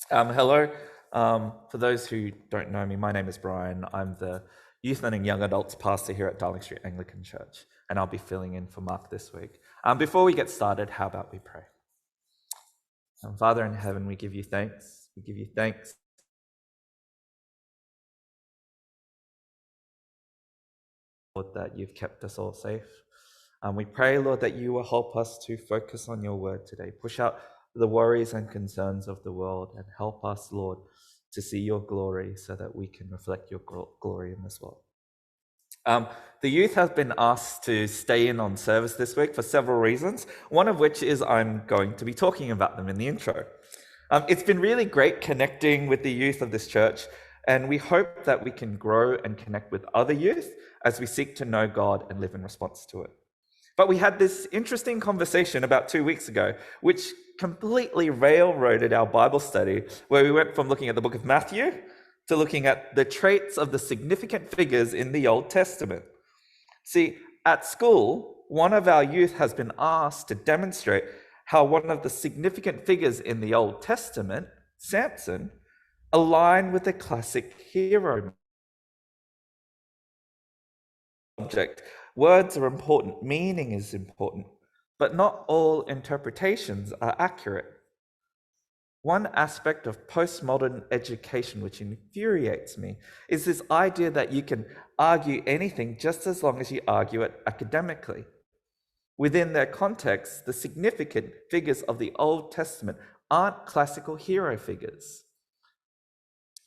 Hello. For those who don't know me, my name is Brian. I'm the Youth and Young Adults Pastor here at Darling Street Anglican Church, and I'll be filling in for Mark this week. Before we get started, how about we pray? Father in heaven, we give you thanks. We give you thanks, Lord, that you've kept us all safe. We pray, Lord, that you will help us to focus on your word today. Push out the worries and concerns of the world and help us, Lord, to see your glory so that we can reflect your glory in this world. The youth have been asked to stay in on service this week for several reasons, one of which is I'm going to be talking about them in the intro. It's been really great connecting with the youth of this church, and we hope that we can grow and connect with other youth as we seek to know God and live in response to it. But we had this interesting conversation about 2 weeks ago, which completely railroaded our Bible study, where we went from looking at the book of Matthew to looking at the traits of the significant figures in the Old Testament. See, at school, one of our youth has been asked to demonstrate how one of the significant figures in the Old Testament, Samson, aligned with the classic hero subject. Words are important, meaning is important, but not all interpretations are accurate. One aspect of postmodern education which infuriates me is this idea that you can argue anything just as long as you argue it academically. Within their context, the significant figures of the Old Testament aren't classical hero figures.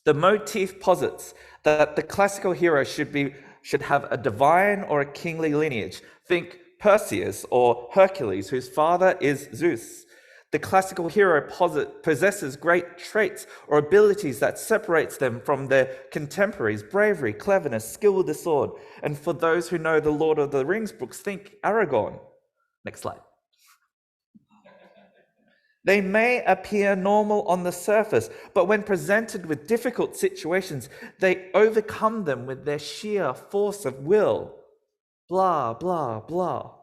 The Motif posits that the classical hero should have a divine or a kingly lineage. Think Perseus or Hercules, whose father is Zeus. The classical hero possesses great traits or abilities that separates them from their contemporaries: bravery, cleverness, skill with the sword. And for those who know the Lord of the Rings books, think Aragorn. Next slide. They may appear normal on the surface, but when presented with difficult situations, they overcome them with their sheer force of will. Blah, blah, blah.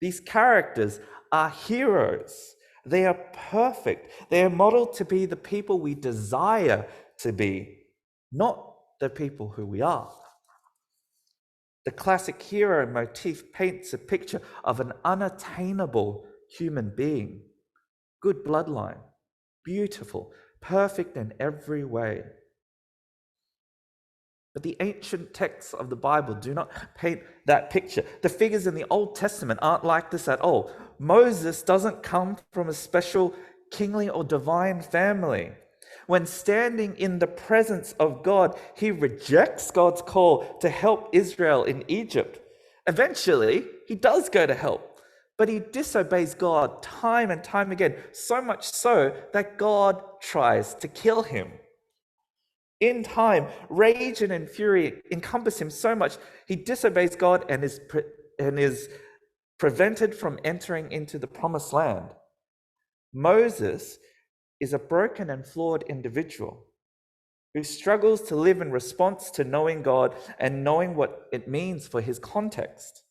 These characters are heroes. They are perfect. They are modeled to be the people we desire to be, not the people who we are. The classic hero motif paints a picture of an unattainable human being. Good bloodline, beautiful, perfect in every way. But the ancient texts of the Bible do not paint that picture. The figures in the Old Testament aren't like this at all. Moses doesn't come from a special kingly or divine family. When standing in the presence of God, he rejects God's call to help Israel in Egypt. Eventually, he does go to help, but he disobeys God time and time again, so much so that God tries to kill him. In time, rage and fury encompass him so much, he disobeys God and is prevented from entering into the promised land. Moses is a broken and flawed individual who struggles to live in response to knowing God and knowing what it means for his context.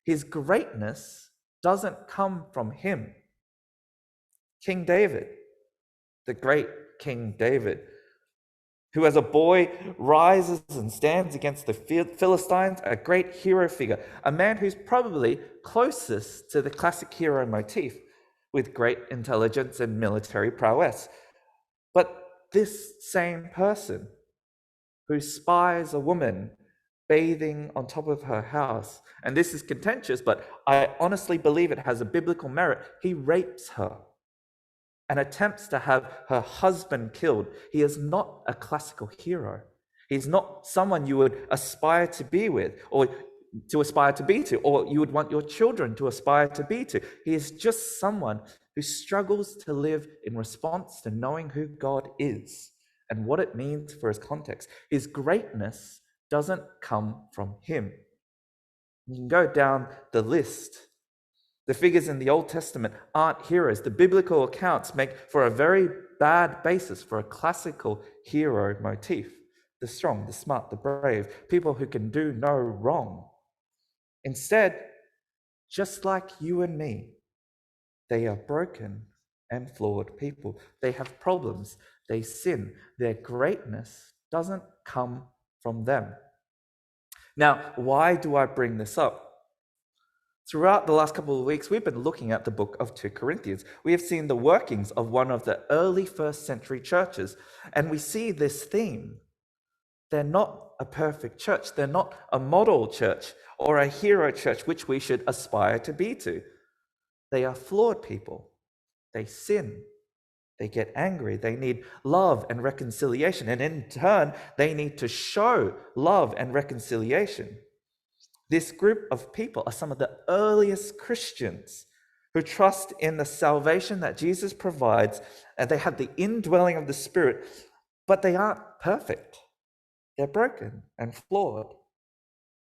His greatness doesn't come from him. King David, the great King David, who as a boy rises and stands against the Philistines, a great hero figure, a man who's probably closest to the classic hero motif, with great intelligence and military prowess. But this same person who spies a woman bathing on top of her house, and this is contentious, but I honestly believe it has a biblical merit, he rapes her and attempts to have her husband killed. He is not a classical hero. He's not someone you would aspire to be with, or to aspire to be to, or you would want your children to aspire to be to. He is just someone who struggles to live in response to knowing who God is and what it means for his context. His greatness doesn't come from him. You can go down the list. The figures in the Old Testament aren't heroes. The biblical accounts make for a very bad basis for a classical hero motif. The strong, the smart, the brave, people who can do no wrong. Instead, just like you and me, they are broken and flawed people. They have problems. They sin. Their greatness doesn't come from them. Now, why do I bring this up? Throughout the last couple of weeks, we've been looking at the book of 2 Corinthians. We have seen the workings of one of the early first century churches, and we see this theme. They're not a perfect church. They're not a model church or a hero church which we should aspire to be to. They are flawed people. They sin. They get angry. They need love and reconciliation. And in turn, they need to show love and reconciliation. This group of people are some of the earliest Christians who trust in the salvation that Jesus provides, and they have the indwelling of the Spirit, but they aren't perfect. They're broken and flawed.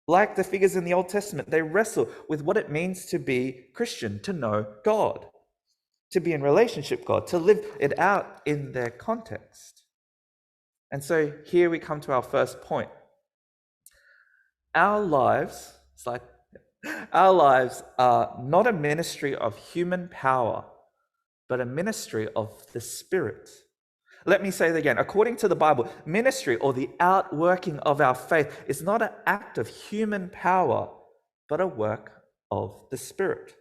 Like the figures in the Old Testament, they wrestle with what it means to be Christian, to know God, to be in relationship with God, to live it out in their context. And so here we come to our first point. Our lives are not a ministry of human power, but a ministry of the Spirit. Let me say it again. According to the Bible, ministry, or the outworking of our faith, is not an act of human power, but a work of the Spirit.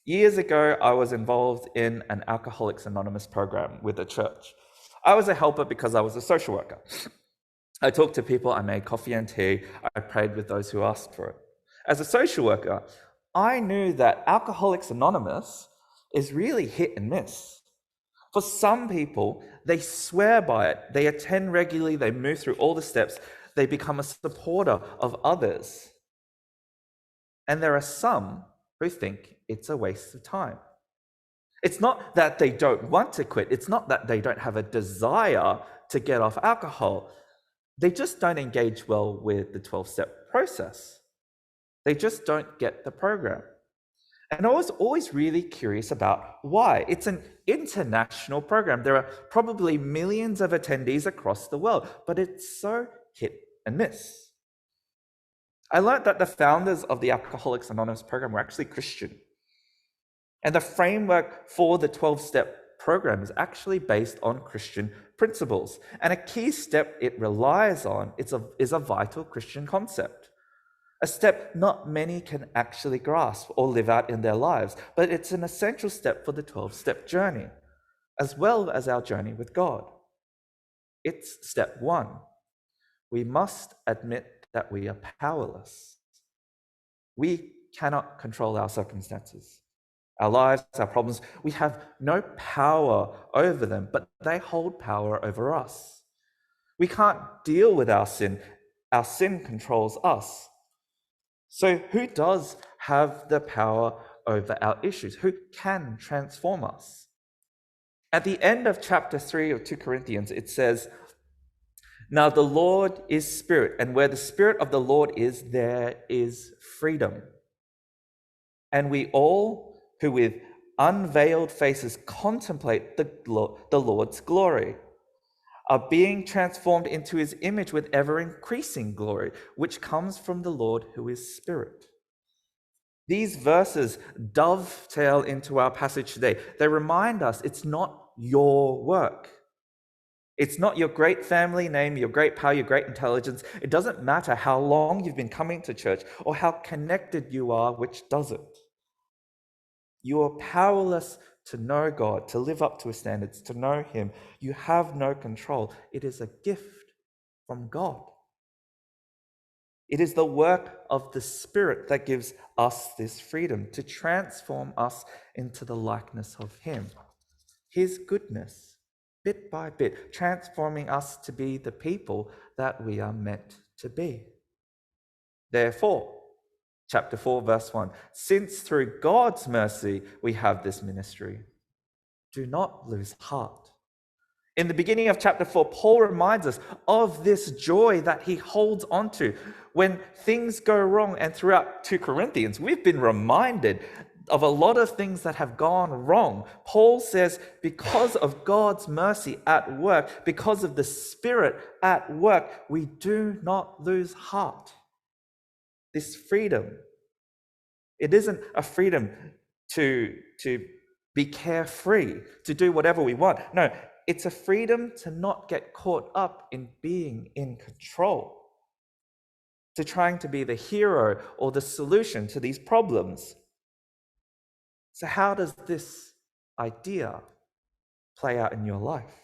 Years ago, I was involved in an Alcoholics Anonymous program with the church. I was a helper because I was a social worker. I talked to people, I made coffee and tea, I prayed with those who asked for it. As a social worker, I knew that Alcoholics Anonymous is really hit and miss. For some people, they swear by it. They attend regularly, they move through all the steps, they become a supporter of others. And there are some who think it's a waste of time. It's not that they don't want to quit. It's not that they don't have a desire to get off alcohol. They just don't engage well with the 12-step process. They just don't get the program. And I was always really curious about why. It's an international program. There are probably millions of attendees across the world, but it's so hit and miss. I learned that the founders of the Alcoholics Anonymous program were actually Christian. And the framework for the 12-step program is actually based on Christian principles. And a key step it relies on is a vital Christian concept. A step not many can actually grasp or live out in their lives, but it's an essential step for the 12-step journey, as well as our journey with God. It's step 1. We must admit that we are powerless. We cannot control our circumstances, our lives, our problems. We have no power over them, but they hold power over us. We can't deal with our sin. Our sin controls us. So who does have the power over our issues? Who can transform us? At the end of chapter 3 of 2 Corinthians, it says, "Now the Lord is Spirit, and where the Spirit of the Lord is, there is freedom. And we all, who with unveiled faces contemplate the Lord's glory, are being transformed into his image with ever-increasing glory, which comes from the Lord who is Spirit." These verses dovetail into our passage today. They remind us it's not your work. It's not your great family name, your great power, your great intelligence. It doesn't matter how long you've been coming to church or how connected you are, which doesn't. You are powerless to know God, to live up to his standards, to know him. You have no control. It is a gift from God. It is the work of the Spirit that gives us this freedom to transform us into the likeness of him. His goodness, bit by bit, transforming us to be the people that we are meant to be. Therefore, chapter 4, verse 1, "Since through God's mercy we have this ministry, do not lose heart." In the beginning of chapter 4, Paul reminds us of this joy that he holds onto when things go wrong. And throughout 2 Corinthians, we've been reminded of a lot of things that have gone wrong. Paul says, because of God's mercy at work, because of the Spirit at work, we do not lose heart. This freedom, it isn't a freedom to be carefree, to do whatever we want. No, it's a freedom to not get caught up in being in control, to trying to be the hero or the solution to these problems. So how does this idea play out in your life?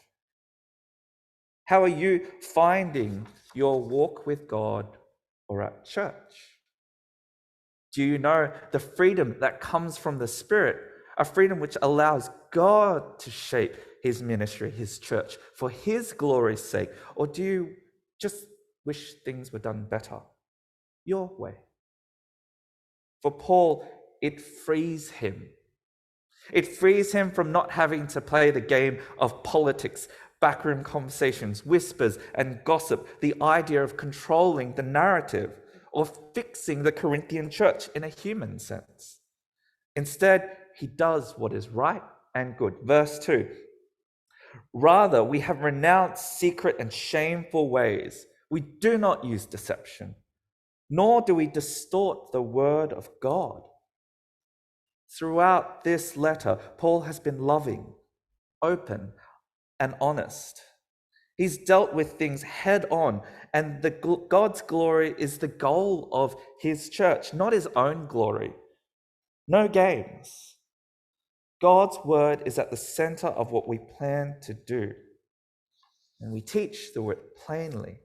How are you finding your walk with God or at church? Do you know the freedom that comes from the Spirit, a freedom which allows God to shape his ministry, his church, for his glory's sake? Or do you just wish things were done better your way? For Paul, it frees him. It frees him from not having to play the game of politics, backroom conversations, whispers, and gossip, the idea of controlling the narrative or fixing the Corinthian church in a human sense. Instead, he does what is right and good. Verse 2, rather, we have renounced secret and shameful ways. We do not use deception, nor do we distort the word of God. Throughout this letter, Paul has been loving, open, and honest. He's dealt with things head on, and God's glory is the goal of his church, not his own glory. No games. God's word is at the center of what we plan to do, and we teach the word plainly.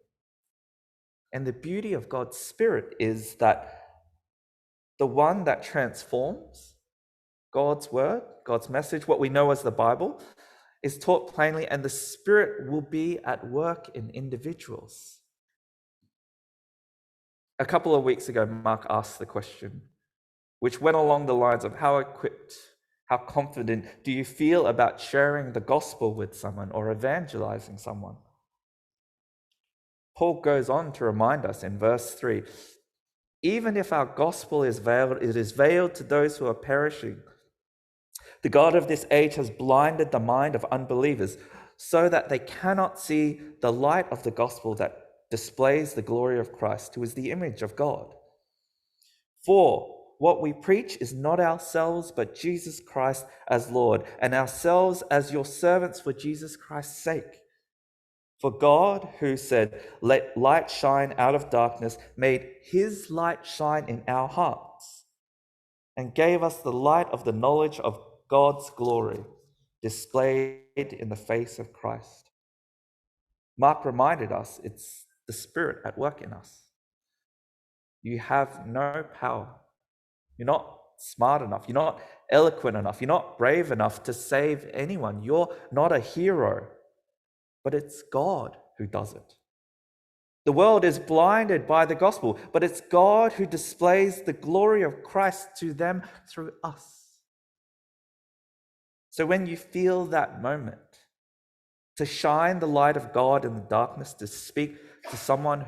And the beauty of God's Spirit is that the one that transforms, God's word, God's message, what we know as the Bible, is taught plainly, and the Spirit will be at work in individuals. A couple of weeks ago, Mark asked the question, which went along the lines of how equipped, how confident do you feel about sharing the gospel with someone or evangelizing someone? Paul goes on to remind us in verse 3, even if our gospel is veiled, it is veiled to those who are perishing. The God of this age has blinded the mind of unbelievers so that they cannot see the light of the gospel that displays the glory of Christ, who is the image of God. For what we preach is not ourselves, but Jesus Christ as Lord, and ourselves as your servants for Jesus Christ's sake. For God, who said, let light shine out of darkness, made his light shine in our hearts and gave us the light of the knowledge of God's glory displayed in the face of Christ. Mark reminded us it's the Spirit at work in us. You have no power. You're not smart enough. You're not eloquent enough. You're not brave enough to save anyone. You're not a hero, but it's God who does it. The world is blinded by the gospel, but it's God who displays the glory of Christ to them through us. So when you feel that moment, to shine the light of God in the darkness, to speak to someone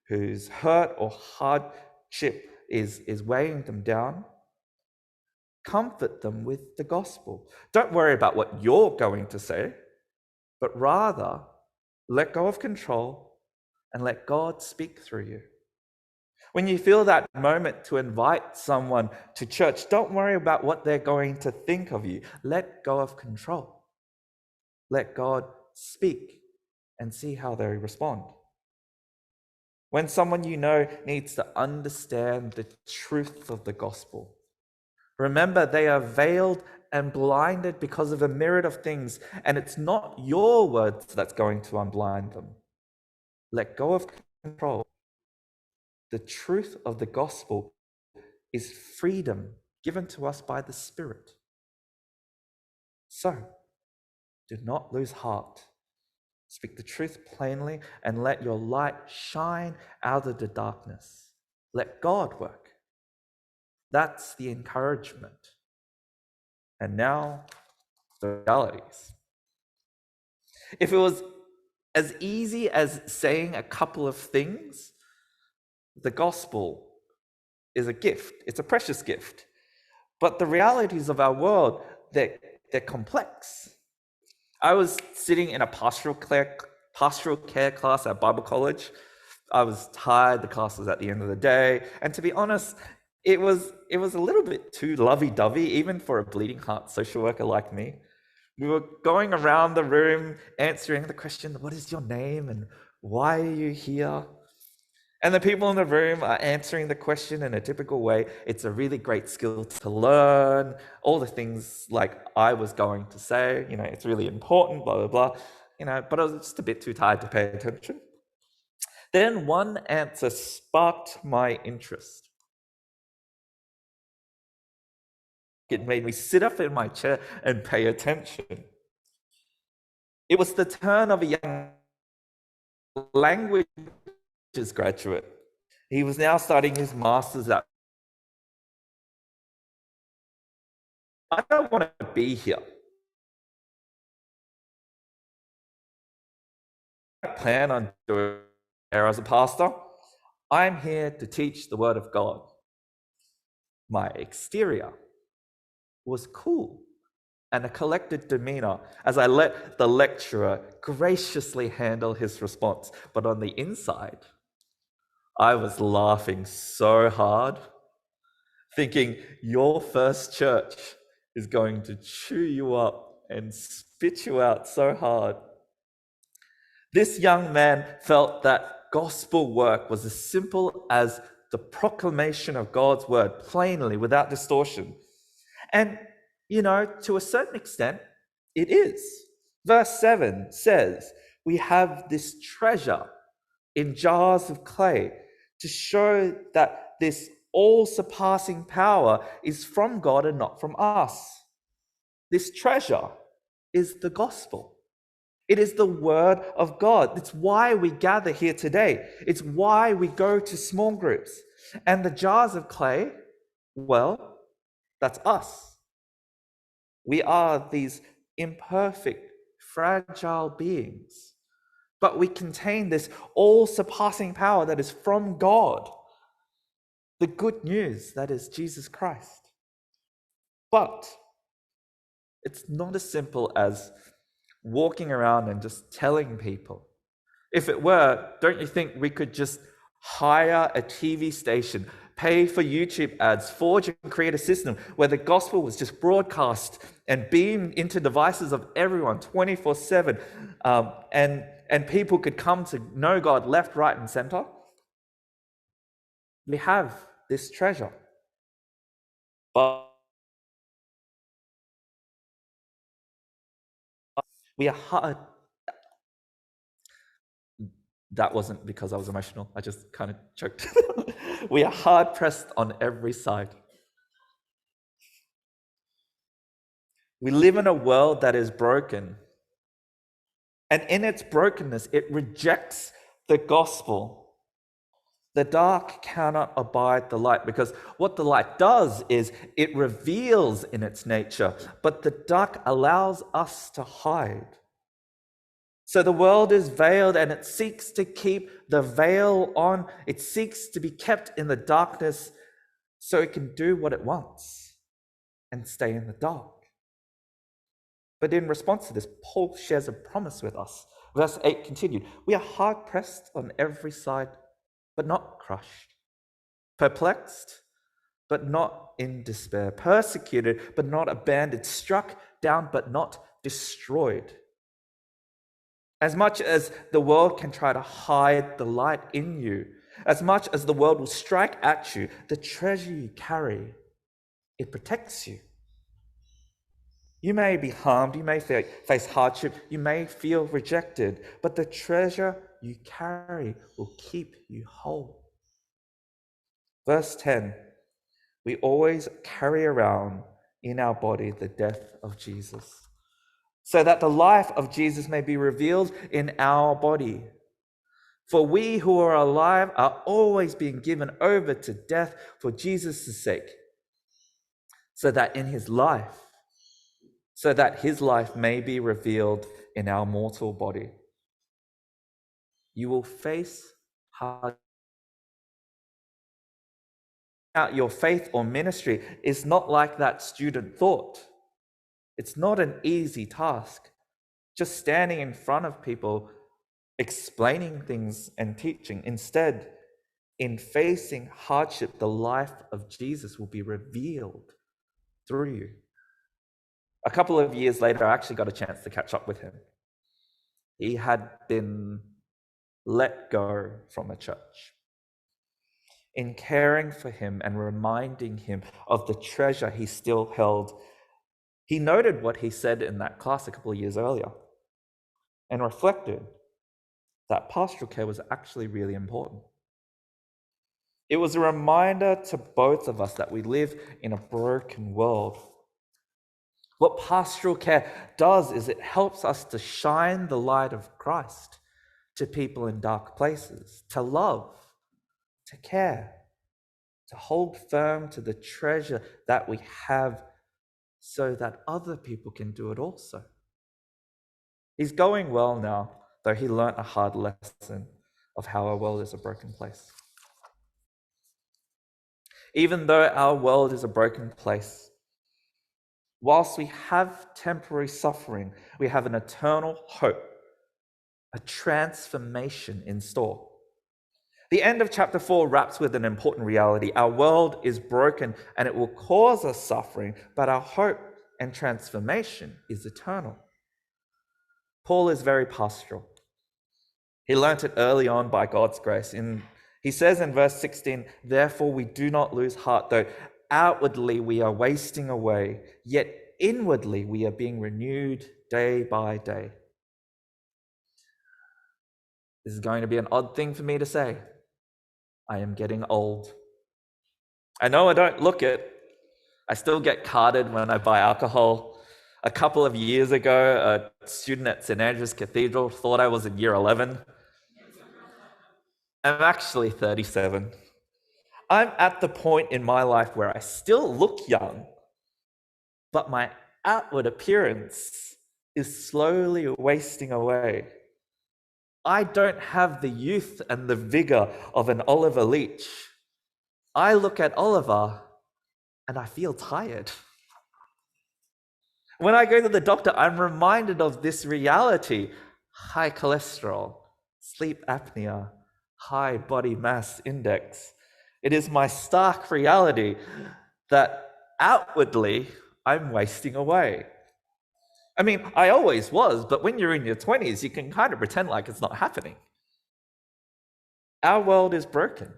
whose hurt or hardship is weighing them down, comfort them with the gospel. Don't worry about what you're going to say, but rather let go of control and let God speak through you. When you feel that moment to invite someone to church, don't worry about what they're going to think of you. Let go of control. Let God speak and see how they respond. When someone you know needs to understand the truth of the gospel, remember they are veiled and blinded because of a myriad of things, and it's not your words that's going to unblind them. Let go of control. The truth of the gospel is freedom given to us by the Spirit. So, do not lose heart. Speak the truth plainly and let your light shine out of the darkness. Let God work. That's the encouragement. And now, the realities. If it was as easy as saying a couple of things, the gospel is a gift. It's a precious gift. But the realities of our world, they're complex. I was sitting in a pastoral care class at Bible college. I was tired. The class was at the end of the day. And to be honest, it was a little bit too lovey-dovey, even for a bleeding heart social worker like me. We were going around the room answering the question, what is your name and why are you here? And the people in the room are answering the question in a typical way. It's a really great skill to learn, all the things like I was going to say, it's really important, blah, blah, blah, but I was just a bit too tired to pay attention. Then one answer sparked my interest. It made me sit up in my chair and pay attention. It was the turn of a young languages graduate. He was now studying his master's at. I don't want to be here. I plan on doing here as a pastor. I'm here to teach the word of God. My exterior was cool and a collected demeanor as I let the lecturer graciously handle his response. But on the inside, I was laughing so hard, thinking your first church is going to chew you up and spit you out so hard. This young man felt that gospel work was as simple as the proclamation of God's word plainly, without distortion. And, to a certain extent, it is. Verse 7 says, we have this treasure in jars of clay to show that this all-surpassing power is from God and not from us. This treasure is the gospel. It is the word of God. It's why we gather here today. It's why we go to small groups. And the jars of clay, well, that's us. We are these imperfect, fragile beings. But we contain this all-surpassing power that is from God. The good news, that is Jesus Christ. But it's not as simple as walking around and just telling people. If it were, don't you think we could just hire a TV station, pay for YouTube ads, forge and create a system where the gospel was just broadcast and beamed into devices of everyone 24/7, and people could come to know God left, right, and center? We have this treasure. But we are hard. That wasn't because I was emotional. I just kind of choked. We are hard pressed on every side. We live in a world that is broken. And in its brokenness, it rejects the gospel. The dark cannot abide the light, because what the light does is it reveals in its nature, but the dark allows us to hide. So the world is veiled and it seeks to keep the veil on. It seeks to be kept in the darkness so it can do what it wants and stay in the dark. But in response to this, Paul shares a promise with us. Verse 8 continued, we are hard pressed on every side, but not crushed, perplexed, but not in despair, persecuted, but not abandoned, struck down, but not destroyed. As much as the world can try to hide the light in you, as much as the world will strike at you, the treasure you carry, it protects you. You may be harmed, you may face hardship, you may feel rejected, but the treasure you carry will keep you whole. Verse 10, we always carry around in our body the death of Jesus, so that the life of Jesus may be revealed in our body. For we who are alive are always being given over to death for Jesus' sake, so that his life may be revealed in our mortal body. You will face hard. Your faith or ministry is not like that student thought. It's not an easy task. Just standing in front of people, explaining things and teaching. Instead, In facing hardship, the life of Jesus will be revealed through you. A couple of years later, I actually got a chance to catch up with him. He had been let go from a church. In caring for him and reminding him of the treasure he still held, he noted what he said in that class a couple of years earlier and reflected that pastoral care was actually really important. It was a reminder to both of us that we live in a broken world. What pastoral care does is it helps us to shine the light of Christ to people in dark places, to love, to care, to hold firm to the treasure that we have so that other people can do it also. He's going well now, though he learnt a hard lesson of how our world is a broken place. Even though our world is a broken place, whilst we have temporary suffering, we have an eternal hope, a transformation in store. The end of chapter 4 wraps with an important reality. Our world is broken and it will cause us suffering, but our hope and transformation is eternal. Paul is very pastoral. He learnt it early on by God's grace. He says in verse 16, "Therefore we do not lose heart, though outwardly we are wasting away, yet inwardly we are being renewed day by day." This is going to be an odd thing for me to say. I am getting old. I know I don't look it. I still get carded when I buy alcohol. A couple of years ago, a student at St. Andrew's Cathedral thought I was in year 11. I'm actually 37. I'm at the point in my life where I still look young, but my outward appearance is slowly wasting away. I don't have the youth and the vigor of an Oliver Leach. I look at Oliver and I feel tired. When I go to the doctor, I'm reminded of this reality: high cholesterol, sleep apnea, high body mass index. It is my stark reality that outwardly I'm wasting away. I mean, I always was, but when you're in your 20s, you can kind of pretend like it's not happening. Our world is broken.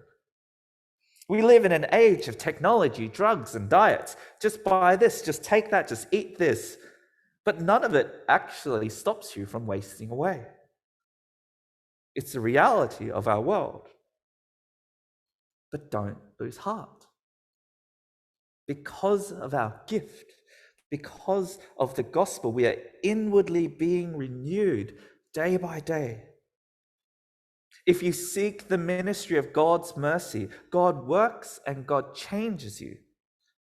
We live in an age of technology, drugs, and diets. Just buy this, just take that, just eat this. But none of it actually stops you from wasting away. It's the reality of our world. But don't lose heart. Because of our gift, because of the gospel, we are inwardly being renewed day by day. If you seek the ministry of God's mercy, God works and God changes you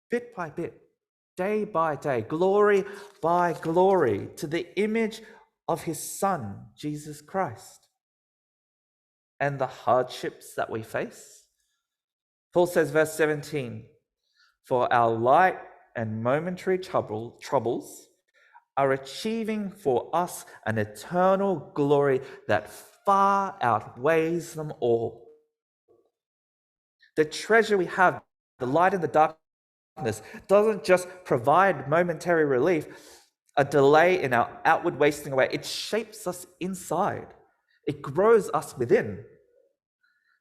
bit by bit, day by day, glory by glory, to the image of his Son, Jesus Christ. And the hardships that we face, Paul says, verse 17, "For our light and momentary troubles are achieving for us an eternal glory that far outweighs them all." The treasure we have, the light in the darkness, doesn't just provide momentary relief, a delay in our outward wasting away. It shapes us inside. It grows us within,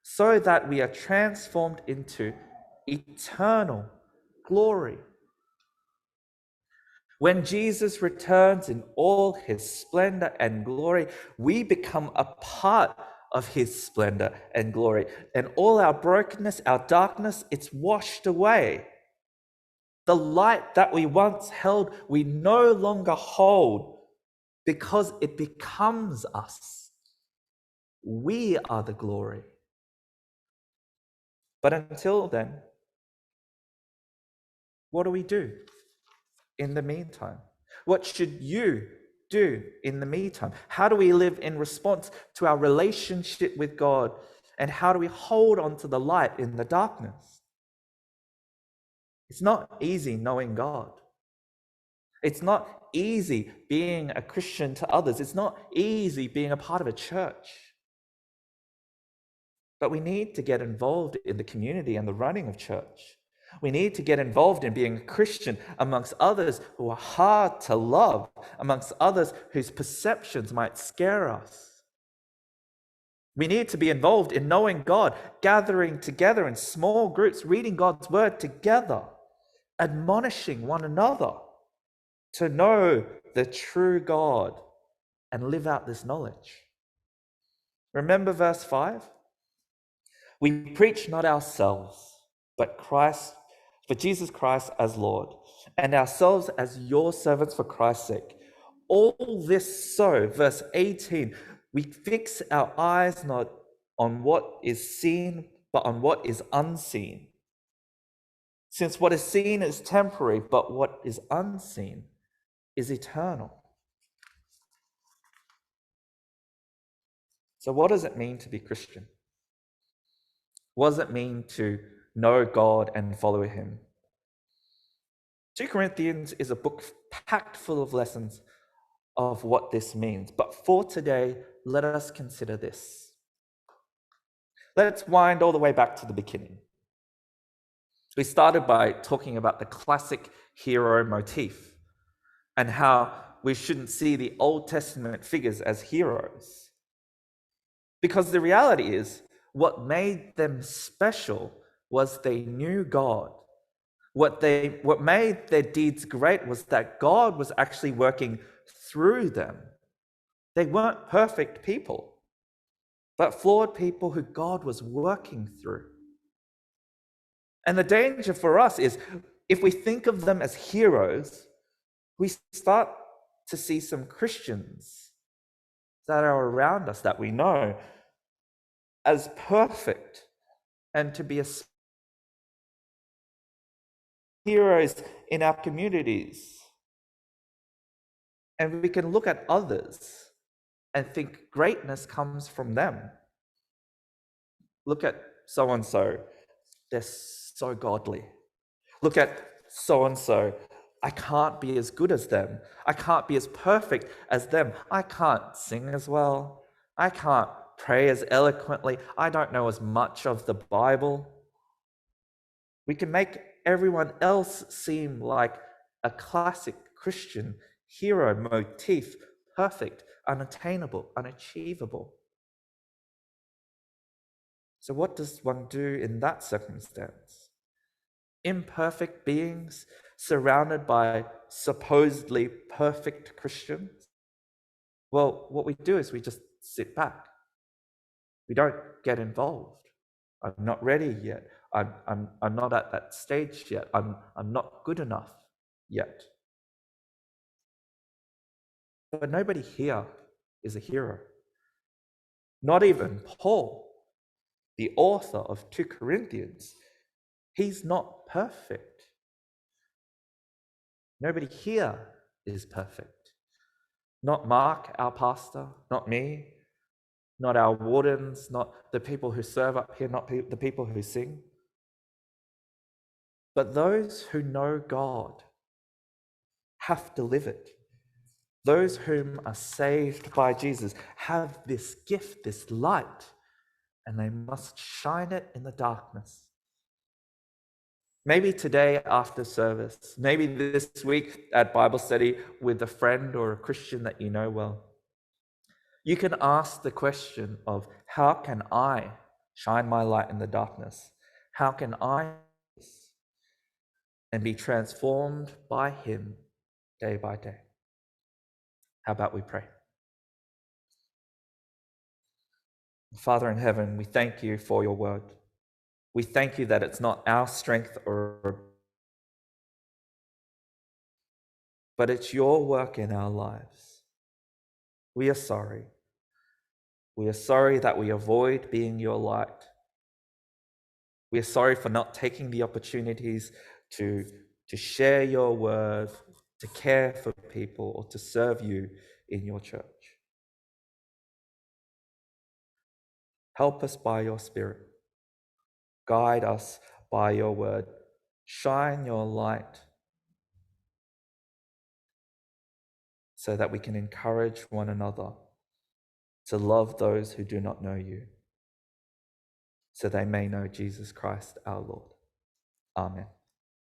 so that we are transformed into eternal glory. When Jesus returns in all his splendor and glory, we become a part of his splendor and glory. And all our brokenness, our darkness, it's washed away. The light that we once held, we no longer hold because it becomes us. We are the glory. But until then, what do we do in the meantime? What should you do in the meantime? How do we live in response to our relationship with God? And how do we hold on to the light in the darkness? It's not easy knowing God. It's not easy being a Christian to others. It's not easy being a part of a church. But we need to get involved in the community and the running of church. We need to get involved in being a Christian amongst others who are hard to love, amongst others whose perceptions might scare us. We need to be involved in knowing God, gathering together in small groups, reading God's word together, admonishing one another to know the true God and live out this knowledge. Remember verse 5? We preach not ourselves, but Christ, but Jesus Christ as Lord, and ourselves as your servants for Christ's sake. All this so, verse 18, we fix our eyes not on what is seen, but on what is unseen. Since what is seen is temporary, but what is unseen is eternal. So what does it mean to be Christian? What does it mean to know God and follow him? 2 Corinthians is a book packed full of lessons of what this means. But for today, let us consider this. Let's wind all the way back to the beginning. We started by talking about the classic hero motif and how we shouldn't see the Old Testament figures as heroes. Because the reality is, what made them special was they knew God. What made their deeds great was that God was actually working through them. They weren't perfect people, but flawed people who God was working through. And the danger for us is if we think of them as heroes, we start to see some Christians that are around us that we know as perfect and to be heroes in our communities. And we can look at others and think greatness comes from them. Look at so-and-so, they're so godly. Look at so-and-so, I can't be as good as them. I can't be as perfect as them. I can't sing as well. I can't pray as eloquently. I don't know as much of the Bible. We can make everyone else seem like a classic Christian hero motif, perfect, unattainable, unachievable. So what does one do in that circumstance? Imperfect beings surrounded by supposedly perfect Christians? Well, what we do is we just sit back. We don't get involved. I'm not ready yet. I'm not at that stage yet. I'm not good enough yet. But nobody here is a hero. Not even Paul, the author of 2 Corinthians. He's not perfect. Nobody here is perfect. Not Mark, our pastor, not me, not our wardens, not the people who serve up here, not the people who sing. But those who know God have to live it. Those whom are saved by Jesus have this gift, this light, and they must shine it in the darkness. Maybe today after service, maybe this week at Bible study with a friend or a Christian that you know well, you can ask the question of, how can I shine my light in the darkness? How can I and be transformed by him day by day? How about we pray? Father in heaven, we thank you for your word. We thank you that it's not our strength but it's your work in our lives. We are sorry. We are sorry that we avoid being your light. We are sorry for not taking the opportunities to share your word, to care for people, or to serve you in your church. Help us by your Spirit. Guide us by your word. Shine your light so that we can encourage one another to love those who do not know you. so they may know Jesus Christ our Lord. Amen.